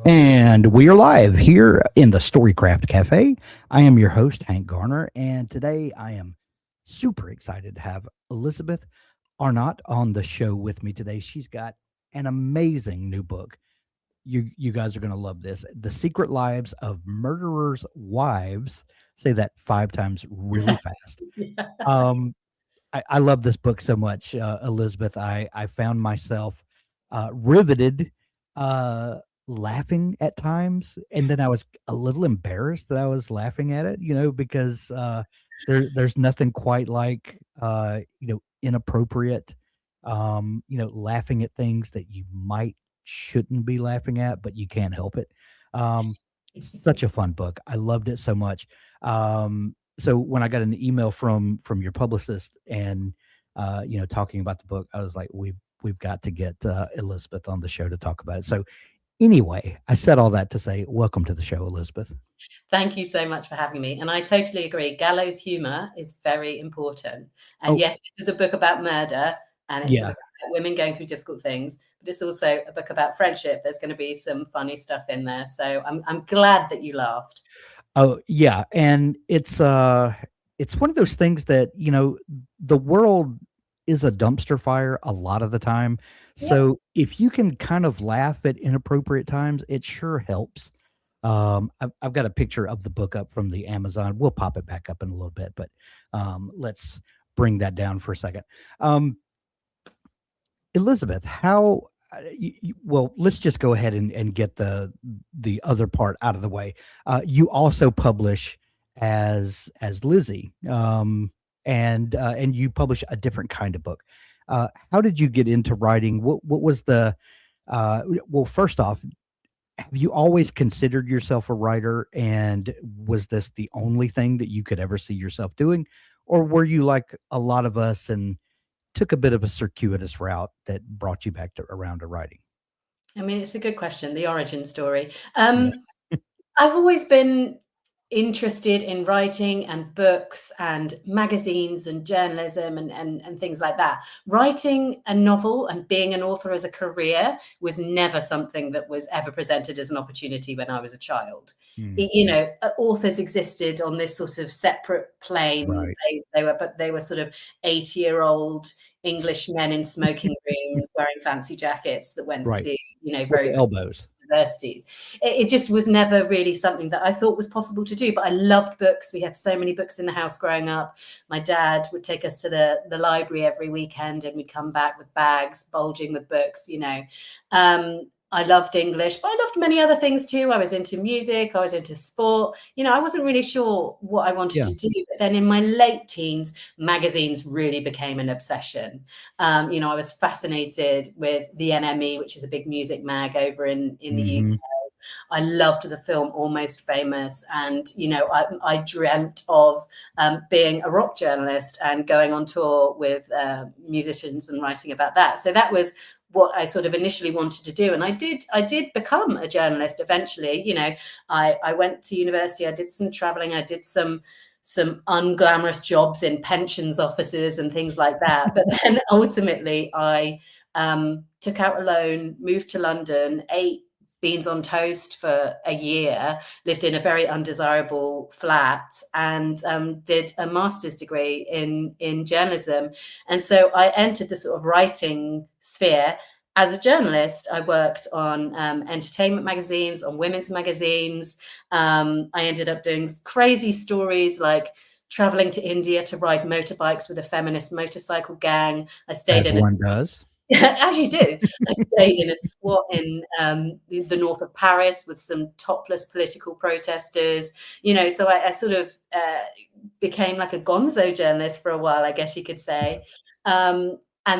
And we are live here in the Storycraft Cafe. I am your host, Hank Garner, and today I am super excited to have Elizabeth Arnott on the show with me today. She's got an amazing new book. You guys are going to love this. The Secret Lives of Murderers' Wives. Say that 5 times really fast. Yeah. I love this book so much, Elizabeth. I found myself riveted, laughing at times, and then I was a little embarrassed that I was laughing at it. Because there's nothing quite like inappropriate, laughing at things that you might shouldn't be laughing at, but you can't help it. Such a fun book. I loved it so much. So when I got an email from your publicist and talking about the book, I was like, we've got to get Elizabeth on the show to talk about it. So anyway, I said all that to say welcome to the show, Elizabeth. Thank you so much for having me. And I totally agree. Gallows humor is very important. And Oh, yes, this is a book about murder and it's a yeah. book about women going through difficult things, but it's also a book about friendship. There's going to be some funny stuff in there. So I'm glad that you laughed. Oh, yeah, and it's one of those things that, the world is a dumpster fire a lot of the time. Yeah. So if you can kind of laugh at inappropriate times, it sure helps. I've got a picture of the book up from the Amazon. We'll pop it back up in a little bit, but let's bring that down for a second. Elizabeth, how well, let's just go ahead and get the other part out of the way. You also publish as Lizzie, and you publish a different kind of book. How did you get into writing? What was the well, first off, have you always considered yourself a writer, and was this the only thing that you could ever see yourself doing, or were you like a lot of us and took a bit of a circuitous route that brought you back to around to writing? I mean, it's a good question, the origin story. Yeah. I've always been interested in writing and books and magazines and journalism and things like that. Writing a novel and being an author as a career was never something that was ever presented as an opportunity when I was a child. Mm, Authors existed on this sort of separate plane. right. They were sort of 80-year-old English men in smoking rooms wearing fancy jackets that went Right. to, With very the elbows. universities. It just was never really something that I thought was possible to do. But I loved books. We had so many books in the house growing up. My dad would take us to the library every weekend, and we'd come back with bags bulging with books. I loved English, but I loved many other things too. I was into music. I was into sport. I wasn't really sure what I wanted Yeah. to do. But then in my late teens, magazines really became an obsession. I was fascinated with the NME, which is a big music mag over in the UK. Mhm. I loved the film Almost Famous, and I dreamt of being a rock journalist and going on tour with musicians and writing about that. So that was what I sort of initially wanted to do, and I did become a journalist eventually. I went to university, I did some traveling, I did some unglamorous jobs in pensions offices and things like that. But then ultimately I took out a loan, moved to London, ate beans on toast for a year, lived in a very undesirable flat, and did a master's degree in journalism. And so I entered the sort of writing sphere. As a journalist, I worked on entertainment magazines, on women's magazines. I ended up doing crazy stories like traveling to India to ride motorbikes with a feminist motorcycle gang. I stayed As in a one does. as you do. I stayed in a squat in the north of Paris with some topless political protesters. So I sort of became like a gonzo journalist for a while, I guess you could say. And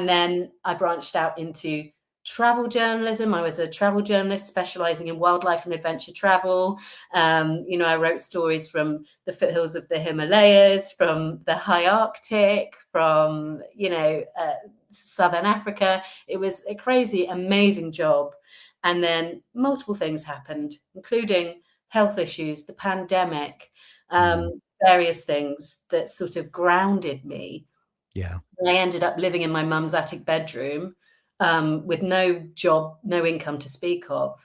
then I branched out into travel journalism. I was a travel journalist specializing in wildlife and adventure travel. I wrote stories from the foothills of the Himalayas, from the high Arctic, from, Southern Africa. It was a crazy, amazing job. And then multiple things happened, including health issues, the pandemic, Mm, various things that sort of grounded me. yeah. I ended up living in my mum's attic bedroom with no job, no income to speak of.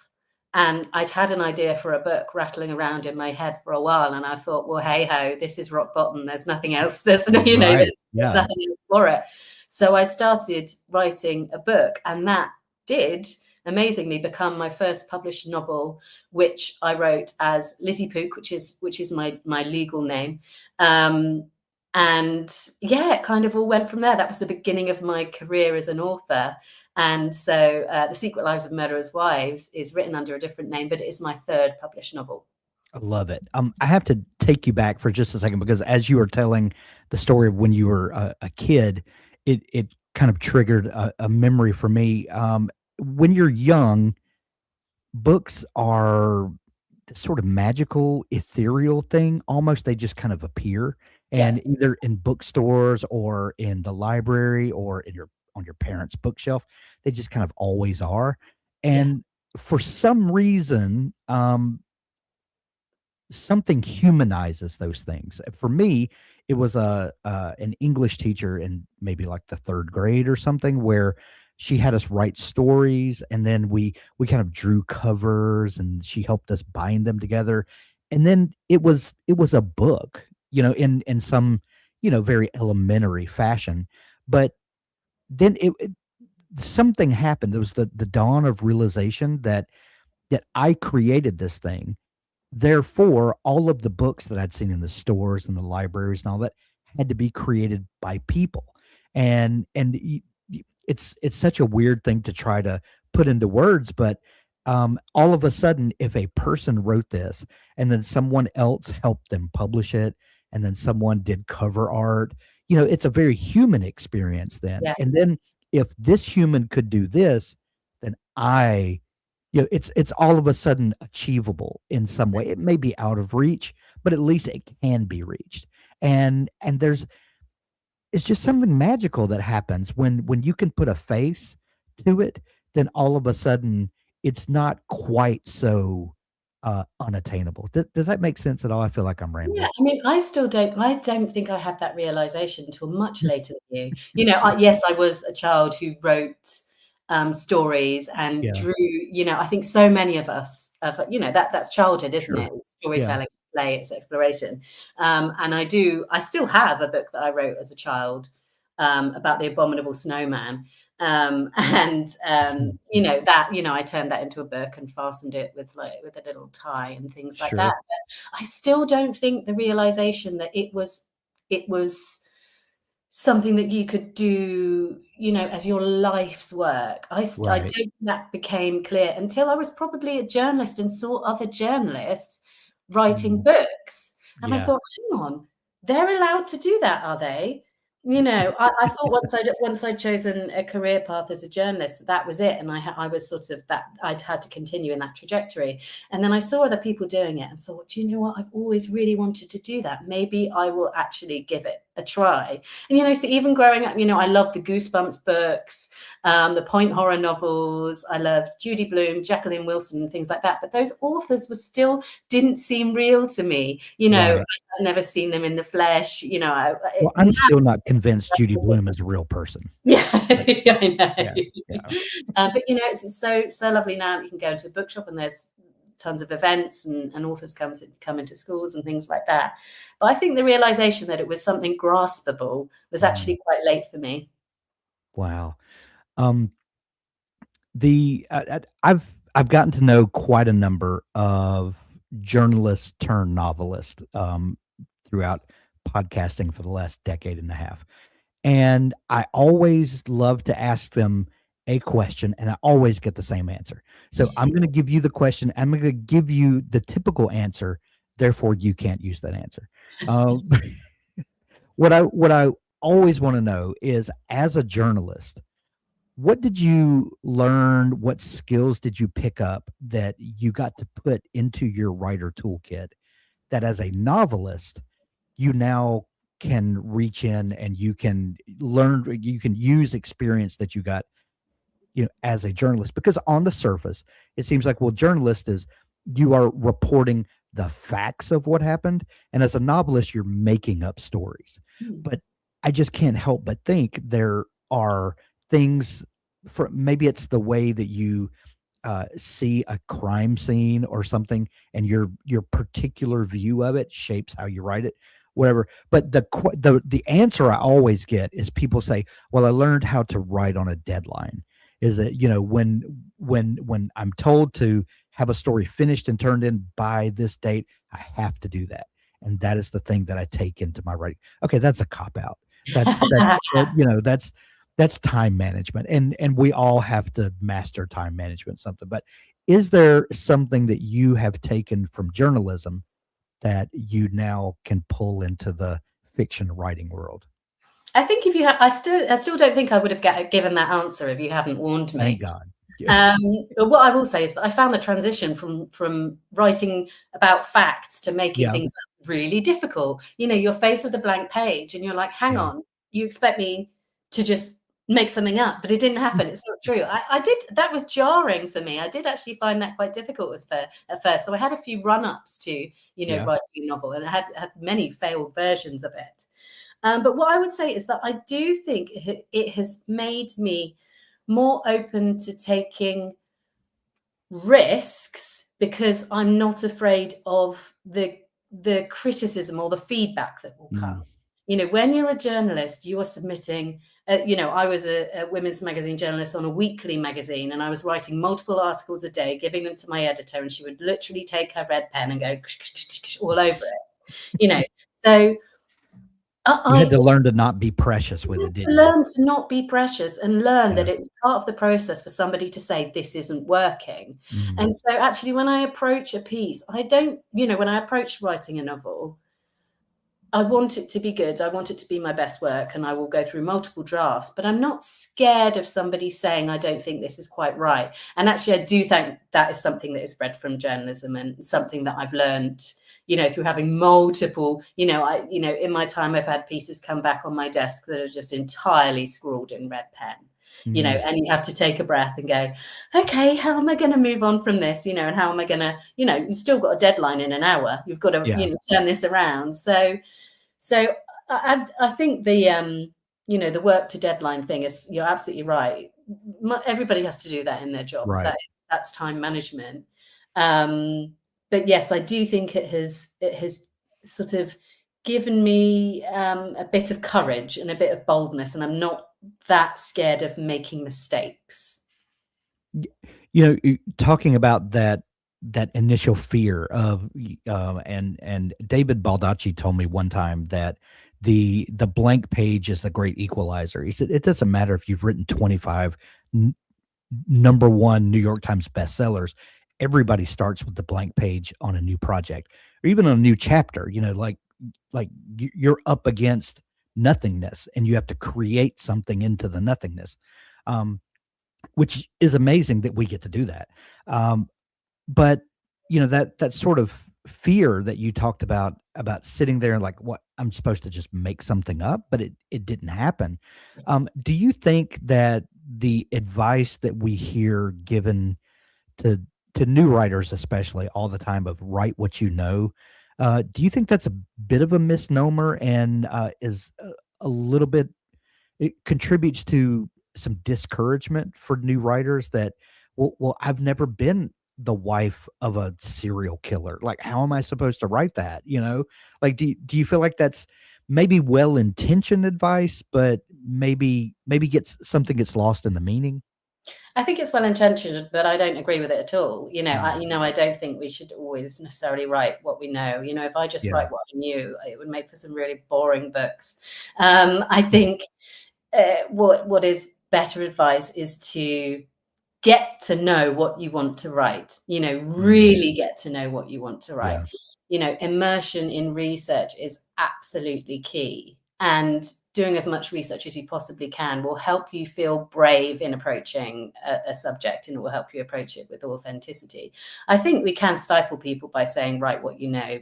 And I'd had an idea for a book rattling around in my head for a while, and I thought, well, hey ho, this is rock bottom. There's nothing else. There's Right. there's Yeah. nothing else for it. So I started writing a book, and that did amazingly become my first published novel, which I wrote as Lizzie Pook, which is my legal name. And yeah, it kind of all went from there. That was the beginning of my career as an author. And so The Secret Lives of Murderers' Wives is written under a different name, but it is my third published novel. I love it. I have to take you back for just a second because as you were telling the story of when you were a kid, it kind of triggered a memory for me. When you're young, books are this sort of magical, ethereal thing. Almost they just kind of appear, Yeah, and either in bookstores or in the library or in your on your parents' bookshelf, they just kind of always are. yeah, And for some reason, something humanizes those things. For me, it was an English teacher in maybe like the 3rd grade or something where she had us write stories and then we kind of drew covers and she helped us bind them together. And then it was a book, in some, very elementary fashion. But then something happened. There was the dawn of realization that I created this thing. Therefore, all of the books that I'd seen in the stores and the libraries and all that had to be created by people. And it's such a weird thing to try to put into words, but all of a sudden, if a person wrote this and then someone else helped them publish it, and then someone did cover art, it's a very human experience then. yeah, And then if this human could do this, then it's all of a sudden achievable in some way. It may be out of reach, but at least it can be reached. And there's it's just something magical that happens when you can put a face to it, then all of a sudden it's not quite so unattainable. Does that make sense at all? I feel like I'm yeah. rambling. I mean, I don't think I had that realization until much later than you. Yes, I was a child who wrote stories and Yeah, drew. I think so many of us, that's childhood, isn't sure. it? It's Yeah. storytelling, it's play, it's exploration. And I still have a book that I wrote as a child about the abominable snowman. I turned that into a book and fastened it with a little tie and things like that. Sure. I still don't think the realization that it was something that you could do, as your life's work. I don't Right. think that became clear until I was probably a journalist and saw other journalists writing Mm, books. And I yeah. thought, hang on, they're allowed to do that, are they? I thought once I'd chosen a career path as a journalist, that was it, and I was sort of that I'd had to continue in that trajectory. And then I saw other people doing it and thought, do you know what? I've always really wanted to do that. Maybe I will actually give it a try. And so even growing up, I loved the Goosebumps books, the point horror novels. I loved Judy Blume, Jacqueline Wilson, and things like that. But those authors were still didn't seem real to me. Right. I'd never seen them in the flesh. Well, I'm still not convinced Judy Blume is a real person. Yeah, But I yeah, know. yeah. But it's so lovely now that you can go into a bookshop and there's tons of events and authors come into schools and things like that. But I think the realization that it was something graspable was Mm, actually quite late for me. wow. Um, I've gotten to know quite a number of journalists turned novelists throughout podcasting for the last decade and a half, and I always love to ask them a question, and I always get the same answer. So I'm going to give you the question. I'm going to give you the typical answer. Therefore, you can't use that answer. Um, what I always want to know is, as a journalist, what did you learn? What skills did you pick up that you got to put into your writer toolkit that as a novelist, you now can reach in and you can learn, you can use experience that you got, as a journalist? Because on the surface, it seems like, well, journalist is you are reporting the facts of what happened. And as a novelist, you're making up stories. Hmm. But I just can't help but think there are things, for maybe it's the way that you see a crime scene or something, and your particular view of it shapes how you write it, whatever. But the answer I always get is people say, "Well, I learned how to write on a deadline." Is that, when I'm told to have a story finished and turned in by this date, I have to do that, and that is the thing that I take into my writing. Okay, that's a cop out. That's time management, and we all have to master time management something. But is there something that you have taken from journalism that you now can pull into the fiction writing world? I think if you I still don't think I would have given that answer if you hadn't warned Thank me. God. Yeah. But what I will say is that I found the transition from writing about facts to making Yeah. things really difficult. You're faced with a blank page and you're like, hang Yeah. on, you expect me to just make something up, but it didn't happen. It's not true. I did, that was jarring for me. I did actually find that quite difficult at first. So I had a few run-ups to, Yeah. writing a novel, and I had many failed versions of it. But what I would say is that I do think it has made me more open to taking risks because I'm not afraid of the criticism or the feedback that will come. Mm. When you're a journalist, you are submitting. I was a women's magazine journalist on a weekly magazine, and I was writing multiple articles a day, giving them to my editor, and she would literally take her red pen and go all over it. So You had I to learn to not be precious with it, need to didn't you? learn to not be precious and learn Yeah. that it's part of the process for somebody to say this isn't working. Mm. And so actually when I approach a piece, I don't, when I approach writing a novel, I want it to be good. I want it to be my best work, and I will go through multiple drafts, but I'm not scared of somebody saying, I don't think this is quite right. And actually, I do think that is something that is bred from journalism and something that I've learned, through having multiple, in my time, I've had pieces come back on my desk that are just entirely scrawled in red pen. Mm. And you have to take a breath and go, okay, how am I going to move on from this? And how am I going to, you've still got a deadline in an hour. You've got to, Yeah. turn this around. So I think the work to deadline thing is, you're absolutely right. Everybody has to do that in their jobs. Right. That's time management. But yes, I do think it has sort of given me a bit of courage and a bit of boldness, and I'm not that scared of making mistakes. Talking about that initial fear of, and David Baldacci told me one time that the blank page is a great equalizer. He said it doesn't matter if you've written 25 n- number one New York Times bestsellers. Everybody starts with the blank page on a new project, or even on a new chapter. You're up against nothingness, and you have to create something into the nothingness. Um, which is amazing that we get to do that. Um, but that sort of fear that you talked about sitting there and like, what, I'm supposed to just make something up, but it didn't happen. Do you think that the advice that we hear given to new writers, especially all the time, of write what you know, do you think that's a bit of a misnomer, and is a little bit, it contributes to some discouragement for new writers that, well, I've never been the wife of a serial killer. Like, how am I supposed to write that? Like, do you feel like that's maybe well-intentioned advice, but maybe gets lost in the meaning? I think it's well intentioned, but I don't agree with it at all. Mm. I don't think we should always necessarily write what we know. If I just Yeah. write what I knew, it would make for some really boring books. I Mm. think what is better advice is to get to know what you want to write. Mm. Really get to know what you want to write. Yeah. Immersion in research is absolutely key. And doing as much research as you possibly can will help you feel brave in approaching a subject, and it will help you approach it with authenticity. I think we can stifle people by saying, write what you know.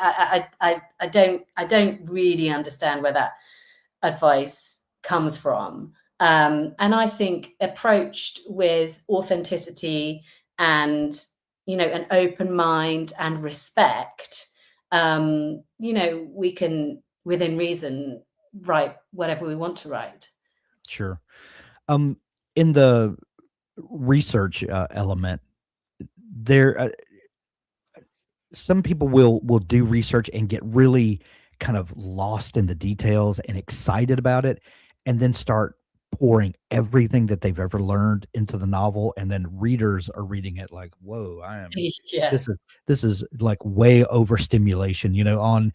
I don't really understand where that advice comes from. And I think approached with authenticity and, an open mind and respect, we can, within reason, write whatever we want to write. Sure. Um, in the research element there. Some people will do research and get really kind of lost in the details and excited about it, and then start pouring everything that they've ever learned into the novel, and then readers are reading it like, "Whoa, I am Yeah. this is like way overstimulation," on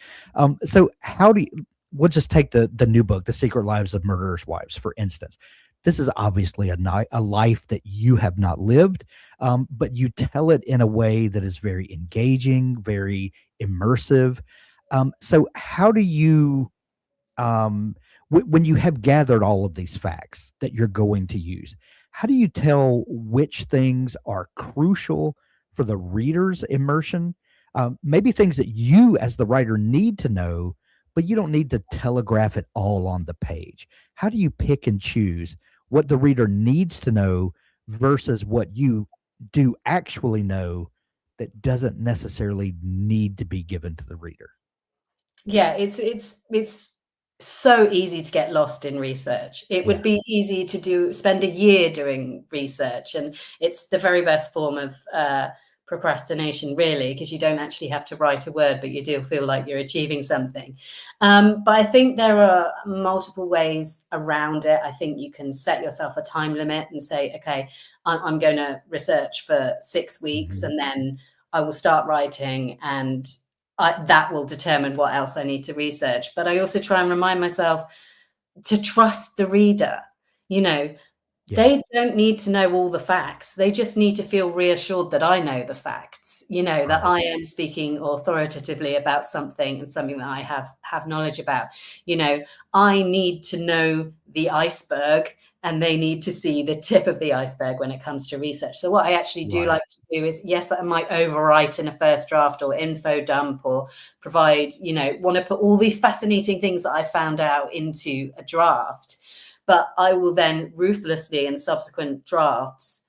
so how do you we'll just take the new book, The Secret Lives of Murderers' Wives, for instance. This is obviously a life that you have not lived, but you tell it in a way that is very engaging, very immersive. So how do you when you have gathered all of these facts that you're going to use, how do you tell which things are crucial for the reader's immersion? Maybe things that you, as the writer, need to know, but you don't need to telegraph it all on the page. How do you pick and choose what the reader needs to know versus what you do actually know that doesn't necessarily need to be given to the reader? Yeah, it's so easy to get lost in research. It would Yeah, be easy to spend a year doing research, and it's the very best form of procrastination, really, because you don't actually have to write a word, but you do feel like you're achieving something. But I think there are multiple ways around it. I think you can set yourself a time limit and say, okay, I'm going to research for 6 weeks, mhm, and then I will start writing, and that will determine what else I need to research. But I also try and remind myself to trust the reader. You know, yeah, they don't need to know all the facts. They just need to feel reassured that I know the facts, that right, I am speaking authoritatively about something and something that I have knowledge about. You know, I need to know the iceberg and they need to see the tip of the iceberg when it comes to research. So what I actually do right, like to do is, yes, I might overwrite in a first draft or info dump or provide, want to put all these fascinating things that I found out into a draft, but I will then ruthlessly in subsequent drafts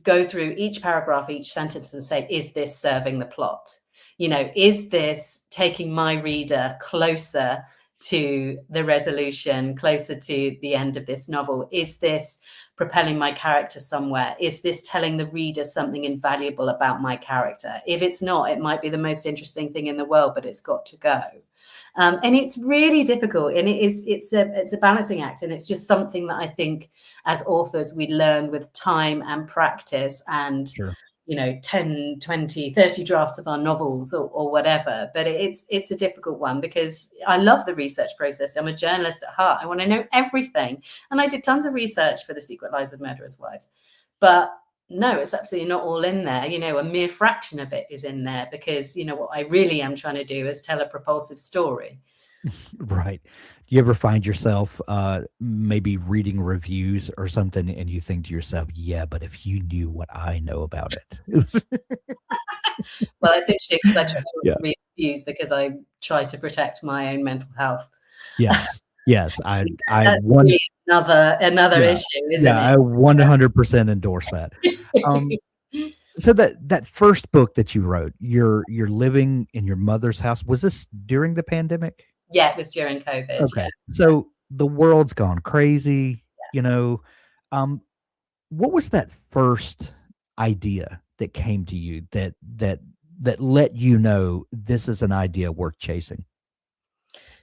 go through each paragraph, each sentence and say, is this serving the plot? Is this taking my reader closer to the resolution, closer to the end of this novel? Is this propelling my character somewhere? Is this telling the reader something invaluable about my character? If it's not, it might be the most interesting thing in the world, but it's got to go. And it's really difficult, and it's a balancing act, and it's just something that I think as authors we learn with time and practice and sure. 10, 20, 30 drafts of our novels or whatever. But it's a difficult one because I love the research process. I'm a journalist at heart. I want to know everything, and I did tons of research for The Secret Lives of Murderers' Wives, but no, it's absolutely not all in there. A mere fraction of it is in there because, what I really am trying to do is tell a propulsive story. Right. Do you ever find yourself, maybe reading reviews or something and you think to yourself, "Yeah, but if you knew what I know about it." Well, it's interesting because I try not Yeah. to read reviews because I try to protect my own mental health. Yes. Yes. I That's one really another yeah. issue, Yeah, isn't I 100% endorse that. Um, it? so that first book that you wrote, you're living in your mother's house, was this during the pandemic? Yeah, it was during COVID. Yeah. Okay. So the world's gone crazy, you know, um, what was that first idea that came to you that let you know this is an idea worth chasing?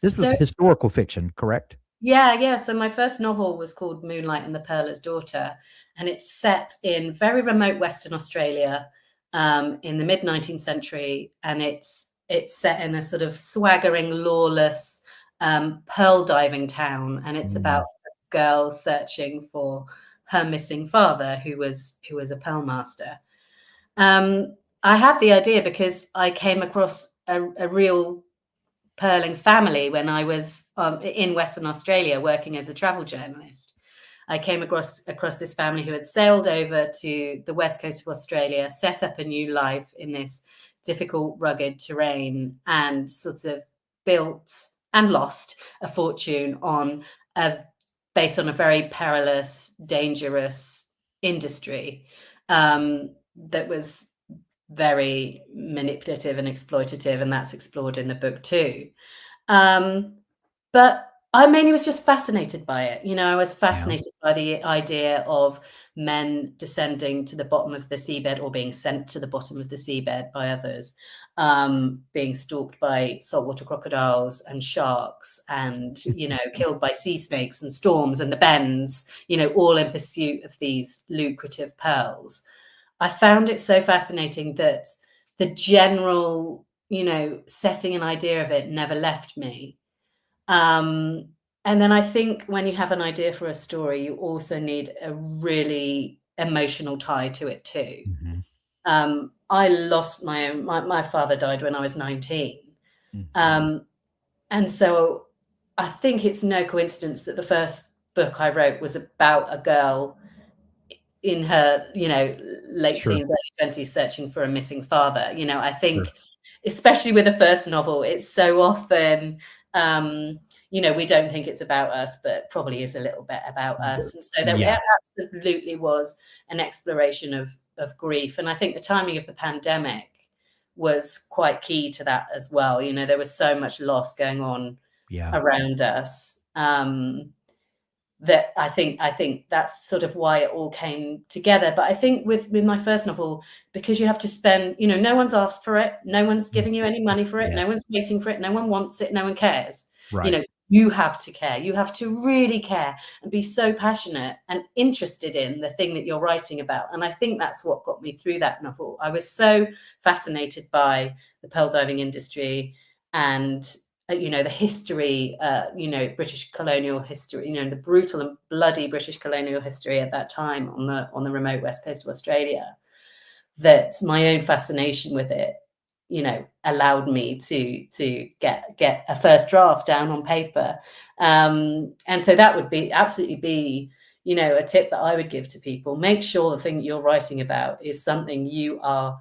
This was So historical fiction, correct? yeah, yeah. So my first novel was called Moonlight and the Pearler's Daughter, and it's set in very remote Western Australia, in the mid 19th century, and it's set in a sort of swaggering, lawless pearl diving town, and it's about Mm, a girl searching for her missing father, who was a pearl master. I had the idea because I came across a real pearling family when I was in Western Australia working as a travel journalist. I came across this family who had sailed over to the west coast of Australia, set up a new life in this difficult, rugged terrain, and sort of built and lost a fortune a based on a very perilous, dangerous industry that was very manipulative and exploitative, and that's explored in the book too. Um, but I mainly was just fascinated by it. You know, I was Yeah. fascinated by the idea of men descending to the bottom of the seabed or being sent to the bottom of the seabed by others, being stalked by saltwater crocodiles and sharks and, you know, killed by sea snakes and storms and the bends, you know, all in pursuit of these lucrative pearls. I found it so fascinating that the general, you know, setting and idea of it never left me. Um, and then I think when you have an idea for a story, you also need a really emotional tie to it too. Mhm. I lost my father died when I was 19. Mm. Um, and so I think it's no coincidence that the first book I wrote was about a girl in her, you know, late Sure, teens, early 20s searching for a missing father. You know, I sure. think especially with the first novel, it's so often, um, you know, we don't think it's about us, but probably is a little bit about The us. And so there Yeah. absolutely was an exploration of grief. And I think the timing of the pandemic was quite key to that as well. You know, there was so much loss going on Yeah. around us. That I think that's sort of why it all came together. But I think with my first novel, because you have to spend, you know, no one's asked for it, no one's Mm. giving you any money for it, Yes. no one's waiting for it, no one wants it, no one cares. You Right. know, you have to care. You have to really care and be so passionate and interested in the thing that you're writing about. And I think that's what got me through that novel. I was so fascinated by the pearl diving industry and you know, the history, you know, British colonial history, you know, the brutal and bloody British colonial history at that time on the remote west coast of Australia, that my own fascination with it, you know, allowed me to get a first draft down on paper. And so that would be absolutely be, you know, a tip that I would give to people. Make sure the thing that you're writing about is something you are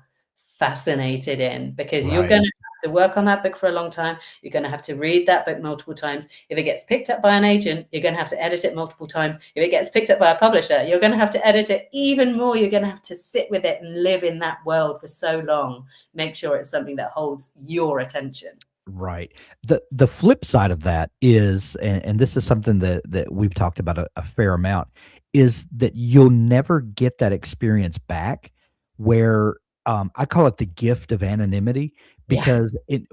fascinated in, because you're Right. going to have to work on that book for a long time. You're going to have to read that book multiple times. If it gets picked up by an agent, you're going to have to edit it multiple times. If it gets picked up by a publisher, you're going to have to edit it even more. You're going to have to sit with it and live in that world for so long. Make sure it's something that holds your attention. Right. The flip side of that is, and this is something that we've talked about a fair amount, is that you'll never get that experience back where, I call it the gift of anonymity, Yeah. because it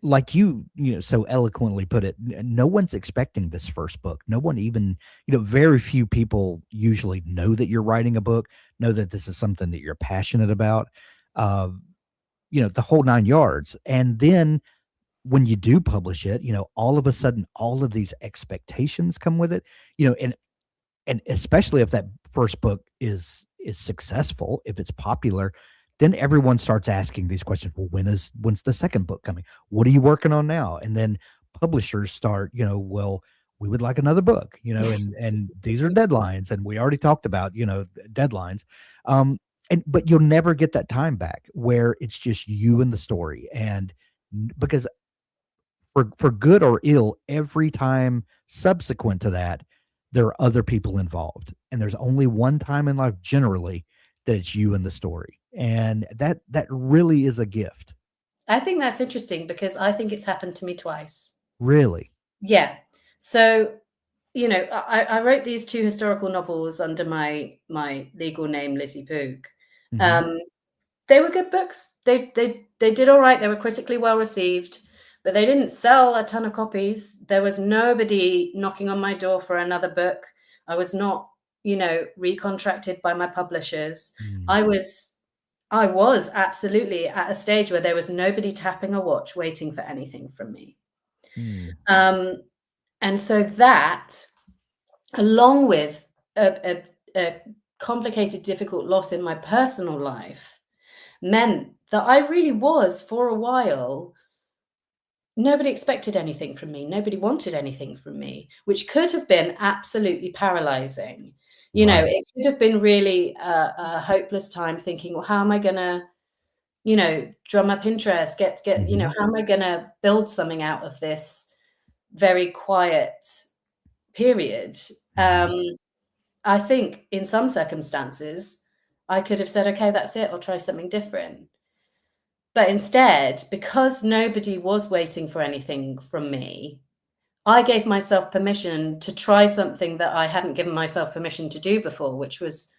like you know, so eloquently put it, no one's expecting this first book. No one even, very few people usually know that you're writing a book, know that this is something that you're passionate about, uh, the whole 9 yards. And then when you do publish it, all of a sudden, all of these expectations come with it, and especially if that first book is successful, if it's popular, then everyone starts asking these questions. Well, when's the second book coming? What are you working on now? And then publishers start, well, we would like another book, and these are deadlines, and we already talked about, deadlines. And but you'll never get that time back where it's just you and the story. And because for good or ill, every time subsequent to that, there are other people involved, and there's only one time in life generally that it's you and the story, and that really is a gift. I think that's interesting because I think it's happened to me twice. Really. Yeah. So, you know, I wrote these two historical novels under my legal name, Lizzie Pook. Mhm. Um, they were good books. They did all right. They were critically well received, but they didn't sell a ton of copies. There was nobody knocking on my door for another book. I was not, you know, recontracted by my publishers. Mm, I was I was absolutely at a stage where there was nobody tapping a watch waiting for anything from me. mm, Um, and so that, along with a complicated, difficult loss in my personal life, meant that I really was, for a while, nobody expected anything from me. Nobody wanted anything from me, which could have been absolutely paralyzing. You know, right. it could have been really a hopeless time thinking, well, how am I going to, you know, drum up interest, you know, Mhm, how am I going to build something out of this very quiet period? mhm. I think in some circumstances, I could have said, okay, that's it, I'll try something different. But instead, because nobody was waiting for anything from me, I gave myself permission to try something that I hadn't given myself permission to do before, which was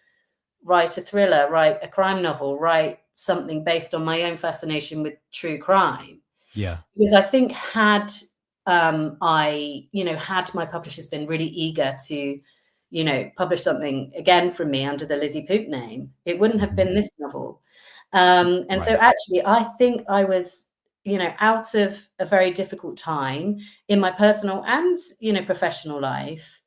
write a thriller, write a crime novel, write something based on my own fascination with true crime. Yeah. Because I think had had my publishers been really eager to, publish something again from me under the Lizzie Pook name, it wouldn't have been this novel. And so Right. actually, I think I was, out of a very difficult time in my personal and, professional life.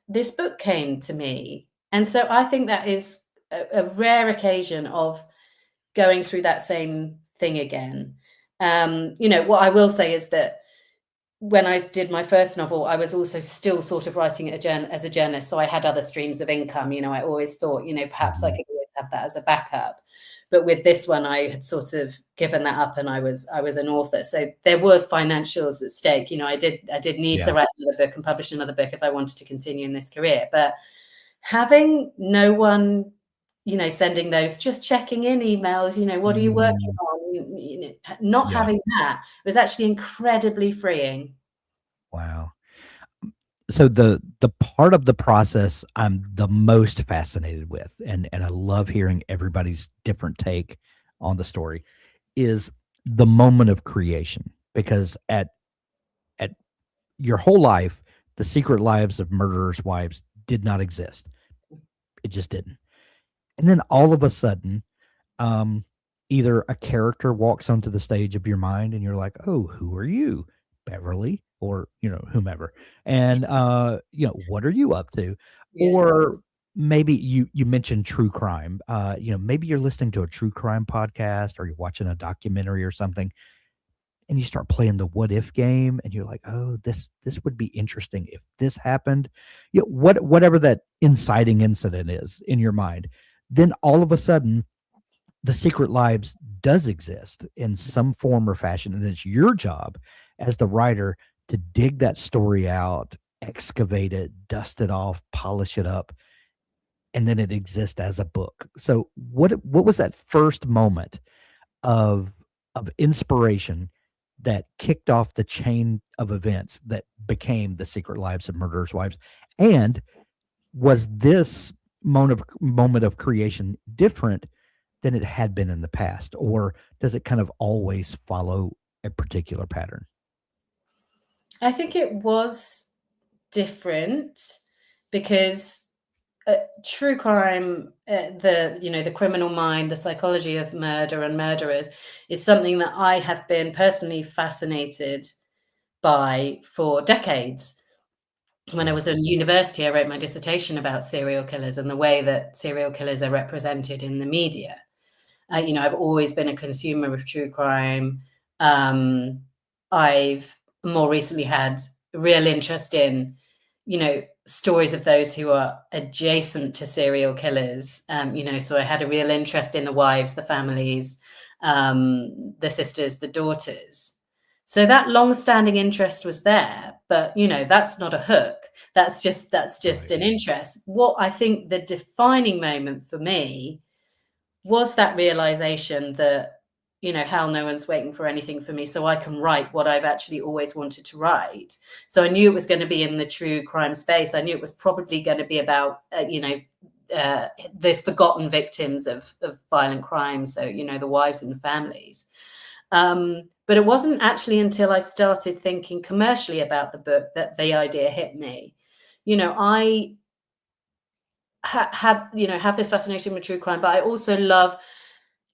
This book came to me. And so I think that is a rare occasion of going through that same thing again. What I will say is that when I did my first novel, I was also still sort of writing as a journalist. So I had other streams of income. I always thought, perhaps I Mhm. could always have that as a backup. But with this one, I had sort of given that up, and I was an author. So there were financials at stake. I did need to Yeah. write another book and publish another book if I wanted to continue in this career. But having no one, sending those, just checking in emails, what are you working Mm, on? Not yeah. having that was actually incredibly freeing. Wow. So the part of the process I'm the most fascinated with, and I love hearing everybody's different take on the story, is the moment of creation. Because at your whole life, the secret lives of murderers' wives did not exist. It just didn't. And then all of a sudden, um, either a character walks onto the stage of your mind and you're like, "Oh, who are you? Beverly?" Or, whomever. And, "What are you up to?" Yeah. Or maybe you mentioned true crime. Maybe you're listening to a true crime podcast or you're watching a documentary or something, and you start playing the what if game and you're like, "Oh, this would be interesting if this happened." Whatever that inciting incident is in your mind. Then all of a sudden the secret lives does exist in some form or fashion, and it's your job as the writer to dig that story out, excavate it, dust it off, polish it up, and then it exists as a book. So what was that first moment of inspiration that kicked off the chain of events that became the secret lives of murderers' wives? And was this moment of creation different than it had been in the past, or does it kind of always follow a particular pattern? I think it was different because true crime, the criminal mind, the psychology of murder and murderers is something that I have been personally fascinated by for decades. When I Yeah. was in university, I wrote my dissertation about serial killers and the way that serial killers are represented in the media. I've always been a consumer of true crime. Um, I've more recently had a real interest in, stories of those who are adjacent to serial killers. So I had a real interest in the wives, the families, the sisters, the daughters. So that long-standing interest was there, but that's not a hook. That's just Right. an interest. What I think the defining moment for me was that realization that, hell, no one's waiting for anything for me, so I can write what I've actually always wanted to write. So I knew it was going to be in the true crime space. I knew it was probably going to be about, the forgotten victims of violent crime. So, the wives and the families. But it wasn't actually until I started thinking commercially about the book that the idea hit me. I have this fascination with true crime, but I also love,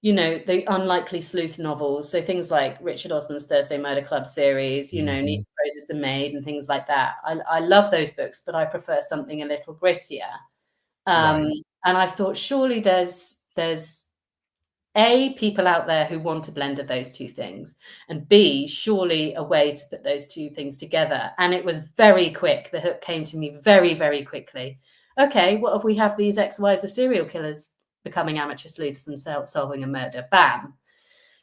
the unlikely sleuth novels. So things like Richard Osman's Thursday Murder Club series, Mhm. Nita Rose's The Maid and things like that. I love those books, but I prefer something a little grittier. Um, Right. and I thought surely there's A, people out there who want a blend of those two things, and B, surely a way to put those two things together. And it was very quick. The hook came to me very, very quickly. Okay, what if we have these ex-wives of serial killers becoming amateur sleuths and solving a murder? Bam.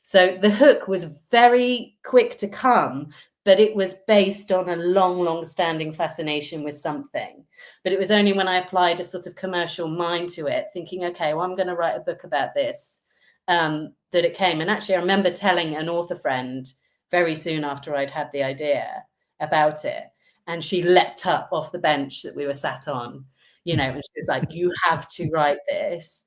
So the hook was very quick to come, but it was based on a long, long standing fascination with something. But it was only when I applied a sort of commercial mind to it, thinking, okay, well, I'm going to write a book about this, that it came. And actually, I remember telling an author friend very soon after I'd had the idea. about it. And she leapt up off the bench that we were sat on, and she was like, you have to write this.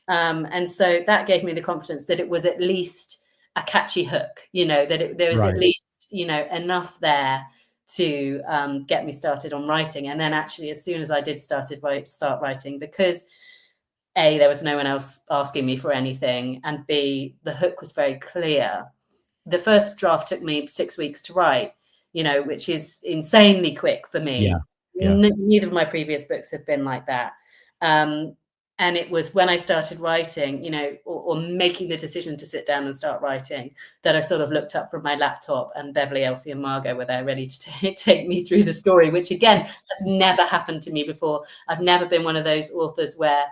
And so that gave me the confidence that it was at least a catchy hook, that there was at least, enough there to get me started on writing. And then actually, as soon as I did start writing, because A, there was no one else asking me for anything, and B, the hook was very clear. The first draft took me 6 weeks to write, which is insanely quick for me. Neither of my previous books have been like that. And it was when I started writing, or making the decision to sit down and start writing, that I sort of looked up from my laptop and Beverly, Elsie, and Margot were there ready to take me through the story, which again has never happened to me before. I've never been one of those authors where,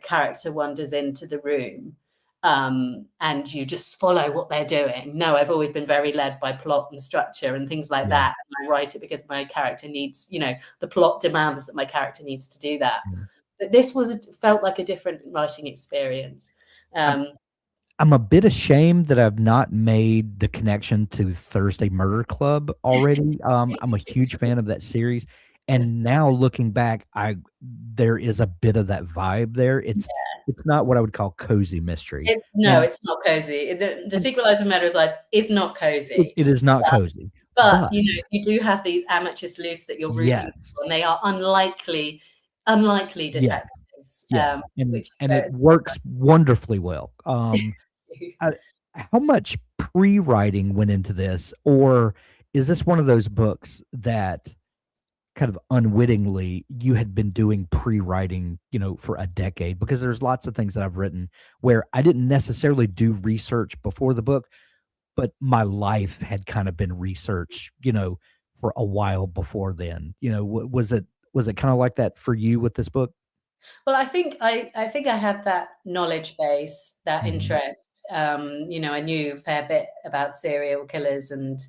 character wanders into the room and you just follow what they're doing. No, I've always been very led by plot and structure and things like that. And I write it because my character needs, the plot demands that my character needs to do that. But this felt like a different writing experience. I'm a bit ashamed that I've not made the connection to Thursday Murder Club already. I'm a huge fan of that series. And now looking back, there is a bit of that vibe there. It's not what I would call cozy mystery. It's not cozy. The sequel Lives of Murderers' Lives is not cozy. It is not cozy. But you do have these amateur sleuths that you're rooting for, and they are unlikely detectives. Yes, and it works wonderfully well. How much pre-writing went into this, or is this one of those books that kind of unwittingly you had been doing pre-writing, for a decade? Because there's lots of things that I've written where I didn't necessarily do research before the book, but my life had kind of been research, for a while before then. Was it kind of like that for you with this book? Well, I think I had that knowledge base, that interest. I knew a fair bit about serial killers and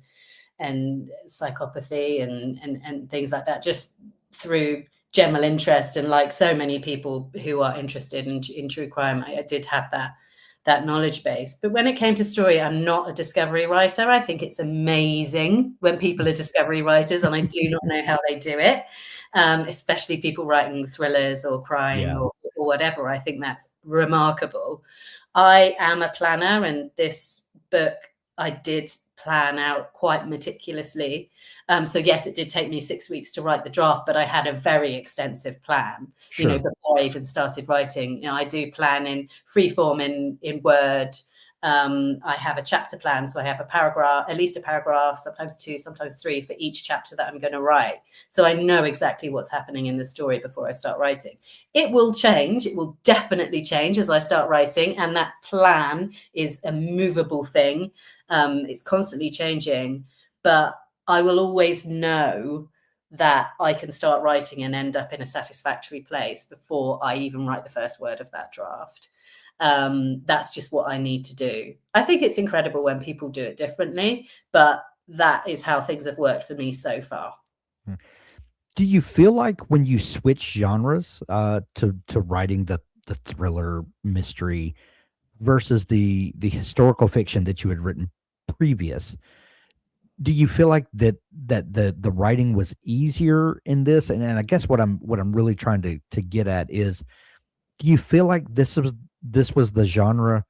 psychopathy and things like that, just through general interest. And like so many people who are interested in true crime, I did have that knowledge base. But when it came to story, I'm not a discovery writer. I think it's amazing when people are discovery writers, and I do not know how they do it. Especially people writing thrillers or crime or whatever. I think that's remarkable. I am a planner, and this book I did plan out quite meticulously. So yes, it did take me 6 weeks to write the draft, but I had a very extensive plan, before I even started writing. I do plan in free form in Word. I have a chapter plan, so I have at least a paragraph, sometimes 2, sometimes 3 for each chapter that I'm going to write. So I know exactly what's happening in the story before I start writing. It will change. It will definitely change as I start writing. And that plan is a movable thing. It's constantly changing, but I will always know that I can start writing and end up in a satisfactory place before I even write the first word of that draft. That's just what I need to do. I think it's incredible when people do it differently, but that is how things have worked for me so far. Do you feel like when you switch genres to writing the thriller mystery versus the historical fiction that you had written previous, do you feel like that the writing was easier in this? And I guess what I'm really trying to get at is, do you feel like this was the genre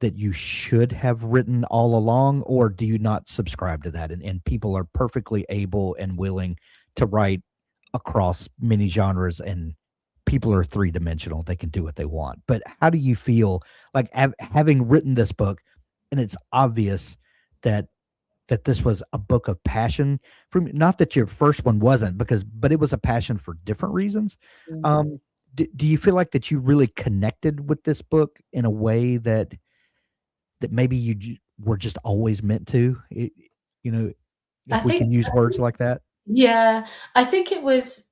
that you should have written all along, or do you not subscribe to that? And people are perfectly able and willing to write across many genres, and people are three-dimensional. They can do what they want. But how do you feel like having written this book, and it's obvious that this was a book of passion for me? Not that your first one wasn't, but it was a passion for different reasons. Mm-hmm. Do you feel like that you really connected with this book in a way that maybe you were just always meant to, if we can use words like that? Yeah, I think it was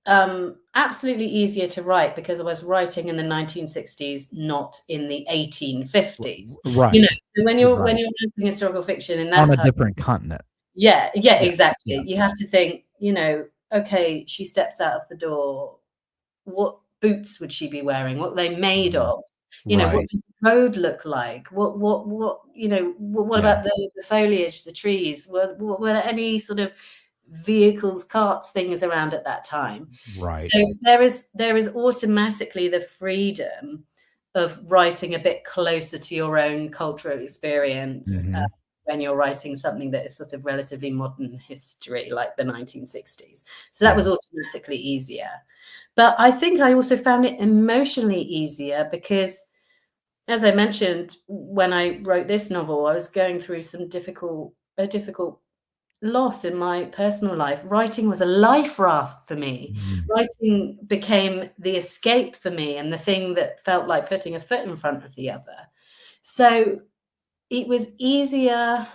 absolutely easier to write because I was writing in the 1960s, not in the 1850s. Right. When you're writing historical fiction in that on a time, different continent. Yeah, exactly. Yeah. You have to think, okay, she steps out of the door. What boots would she be wearing? What are they made of? Right. What does the road look like? What about the foliage, the trees? Were there any sort of vehicles, carts, things around at that time. Right. So there is automatically the freedom of writing a bit closer to your own cultural experience Mhm. when you're writing something that is sort of relatively modern history, like the 1960s. So that Yeah. was automatically easier. But I think I also found it emotionally easier because, as I mentioned, when I wrote this novel, I was going through a difficult loss in my personal life. Writing was a life raft for me. Mhm. Writing became the escape for me and the thing that felt like putting a foot in front of the other. So it was easier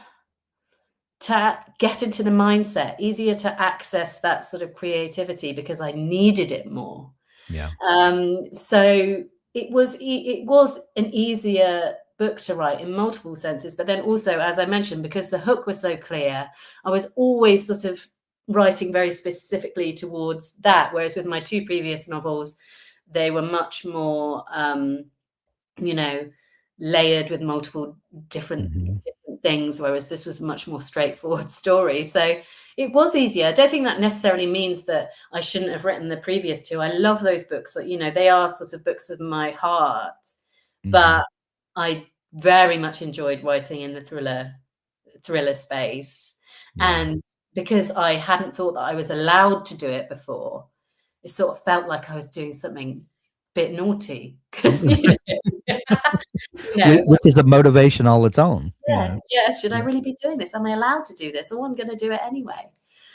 to get into the mindset, easier to access that sort of creativity because I needed it more. Yeah. So it was an easier book to write in multiple senses, but then also, as I mentioned, because the hook was so clear, I was always sort of writing very specifically towards that. Whereas with my two previous novels, they were much more, you know, layered with multiple different, Mhm. different things. Whereas this was a much more straightforward story. So it was easier. I don't think that necessarily means that I shouldn't have written the previous two. I love those books. That, they are sort of books of my heart, Mhm. but I very much enjoyed writing in the thriller space. Yeah. And because I hadn't thought that I was allowed to do it before, it sort of felt like I was doing something a bit naughty because you know, Which is a motivation all its own, you yeah, know? yeah. Should I Yeah. really be doing this? Am I allowed to do this? Oh, I'm going to do it anyway.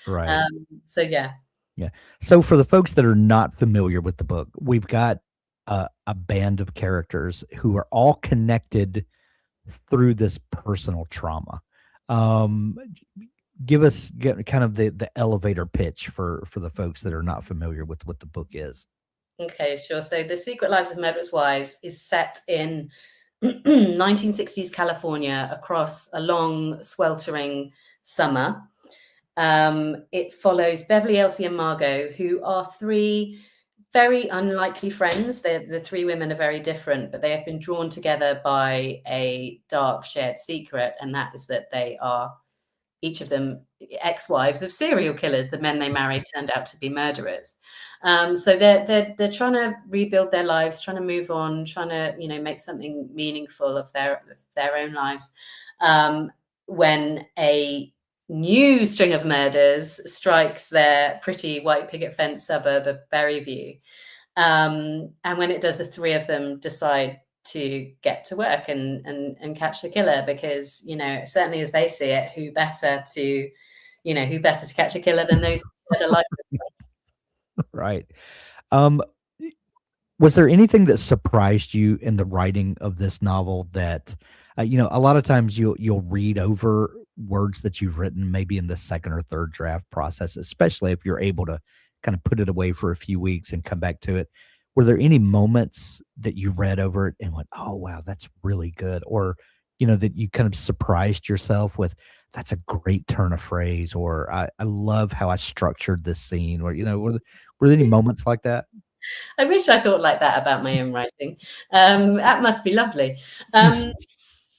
Right. So yeah. Yeah. So for the folks that are not familiar with the book, we've got a band of characters who are all connected through this personal trauma. Um, give us kind of the elevator pitch for the folks that are not familiar with what the book is. Okay, sure. So The Secret Lives of Murderous Wives is set in 1960s California across a long, sweltering summer. It follows Beverly, Elsie, and Margot, who are three very unlikely friends. The three women are very different, but they have been drawn together by a dark shared secret, and that is that they are each of them ex-wives of serial killers. The men they married turned out to be murderers. So they're trying to rebuild their lives, trying to move on, trying to make something meaningful of their own lives. When a new string of murders strikes their pretty white picket fence suburb of Berryview. And when it does, the three of them decide to get to work and catch the killer because, certainly as they see it, who better to catch a killer than those who had a life. Right. Um, was there anything that surprised you in the writing of this novel that, a lot of times you'll read over words that you've written maybe in the second or third draft process, especially if you're able to kind of put it away for a few weeks and come back to it. Were there any moments that you read over it and went, "Oh wow, that's really good," or that you kind of surprised yourself with, "That's a great turn of phrase," or "I love how I structured this scene," or were there any moments like that? I wish I thought like that about my own writing. That must be lovely.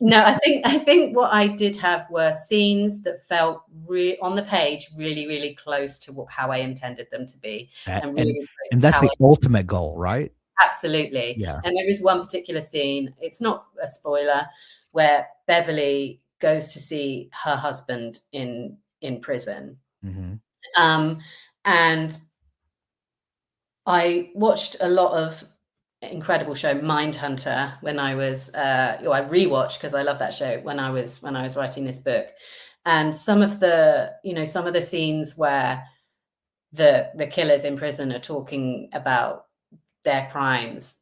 No, I think what I did have were scenes that felt on the page really, really close to how I intended them to be, That and and really close and to that's how the ultimate goal, right? absolutely. Yeah. And there is one particular scene, it's not a spoiler, where Beverly goes to see her husband in prison. Mhm. Um, and I watched a lot of incredible show Mindhunter when I was I rewatched because I love that show when I was writing this book. And some of the scenes where the killers in prison are talking about their crimes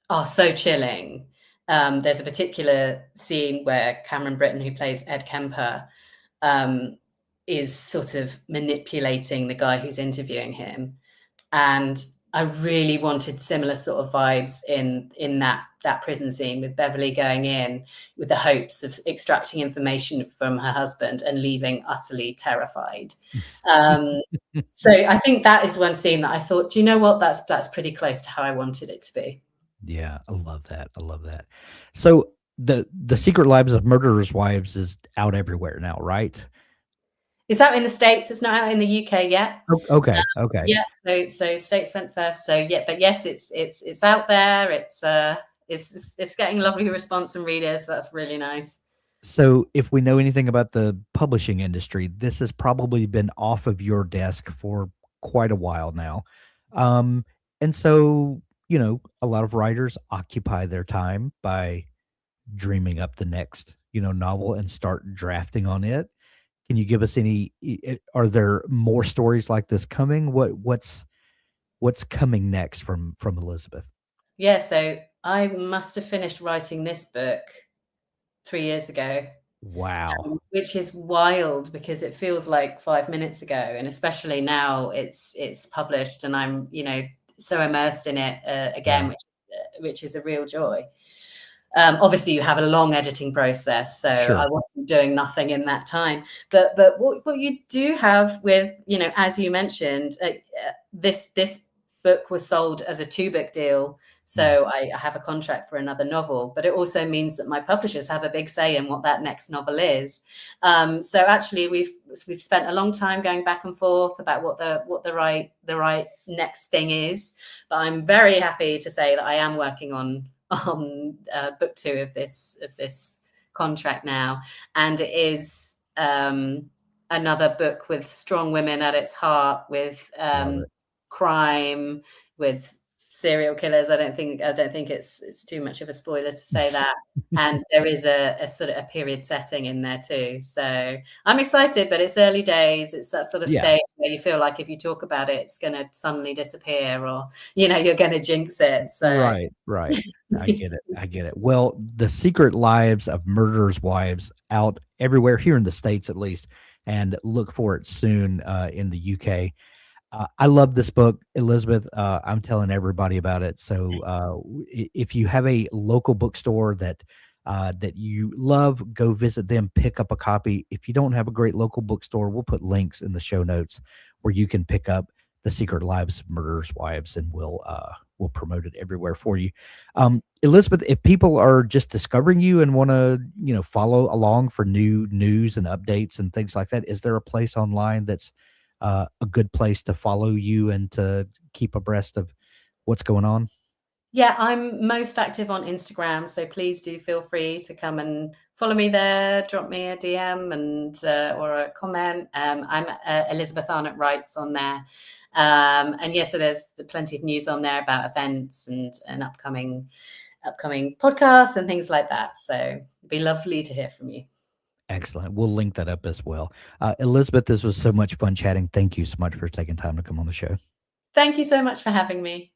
are so chilling. There's a particular scene where Cameron Britton, who plays Ed Kemper, um, is sort of manipulating the guy who's interviewing him, and I really wanted similar sort of vibes in that prison scene with Beverly going in with the hopes of extracting information from her husband and leaving utterly terrified. Um, so I think that is one scene that I thought, do you know what? That's pretty close to how I wanted it to be. Yeah, I love that, I love that. So, the Secret Lives of Murderers' Wives is out everywhere now, right? It's out in the States. It's not out in the UK yet. Okay, okay. Yeah, so States went first. So yeah, but yes, it's out there. It's getting lovely response from readers. So that's really nice. So, if we know anything about the publishing industry, this has probably been off of your desk for quite a while now. Um, and so, a lot of writers occupy their time by dreaming up the next, novel and start drafting on it. Can you give us any? Are there more stories like this coming? What's coming next from Elizabeth? Yeah, so I must have finished writing this book 3 years ago, Wow. which is wild because it feels like 5 minutes ago, and especially now it's published, and I'm so immersed in it again, Yeah. which is a real joy. Obviously, you have a long editing process, so I Sure. wasn't doing nothing in that time. But what you do have with, as you mentioned, this book was sold as a 2-book deal, Mm. so I have a contract for another novel. But it also means that my publishers have a big say in what that next novel is. So actually, we've spent a long time going back and forth about what the right next thing is. But I'm very happy to say that I am working on book 2 of this contract now, and it is another book with strong women at its heart, with Love it. crime, with serial killers. I don't think it's too much of a spoiler to say that. And there is a sort of a period setting in there too. So I'm excited, but it's early days. It's that sort of Yeah. stage where you feel like if you talk about it, it's going to suddenly disappear, or you're going to jinx it. So Right, right. I get it, I get it. Well, The Secret Lives of Murderers' Wives out everywhere here in the States at least, and look for it soon, in the UK. I love this book, Elizabeth. I'm telling everybody about it. So, if you have a local bookstore that you love, go visit them, pick up a copy. If you don't have a great local bookstore, we'll put links in the show notes where you can pick up The Secret Lives of Murderers' Wives, and we'll promote it everywhere for you. Elizabeth, if people are just discovering you and want to, follow along for new news and updates and things like that, is there a place online that's a good place to follow you and to keep abreast of what's going on? yeah, I'm most active on Instagram, so please do feel free to come and follow me there, drop me a DM and or a comment. I'm Elizabeth Arnott Writes on there. And yeah, so there's plenty of news on there about events and upcoming podcasts and things like that. So it'd be lovely to hear from you. Excellent. We'll link that up as well. Elizabeth, this was so much fun chatting. Thank you so much for taking time to come on the show. Thank you so much for having me.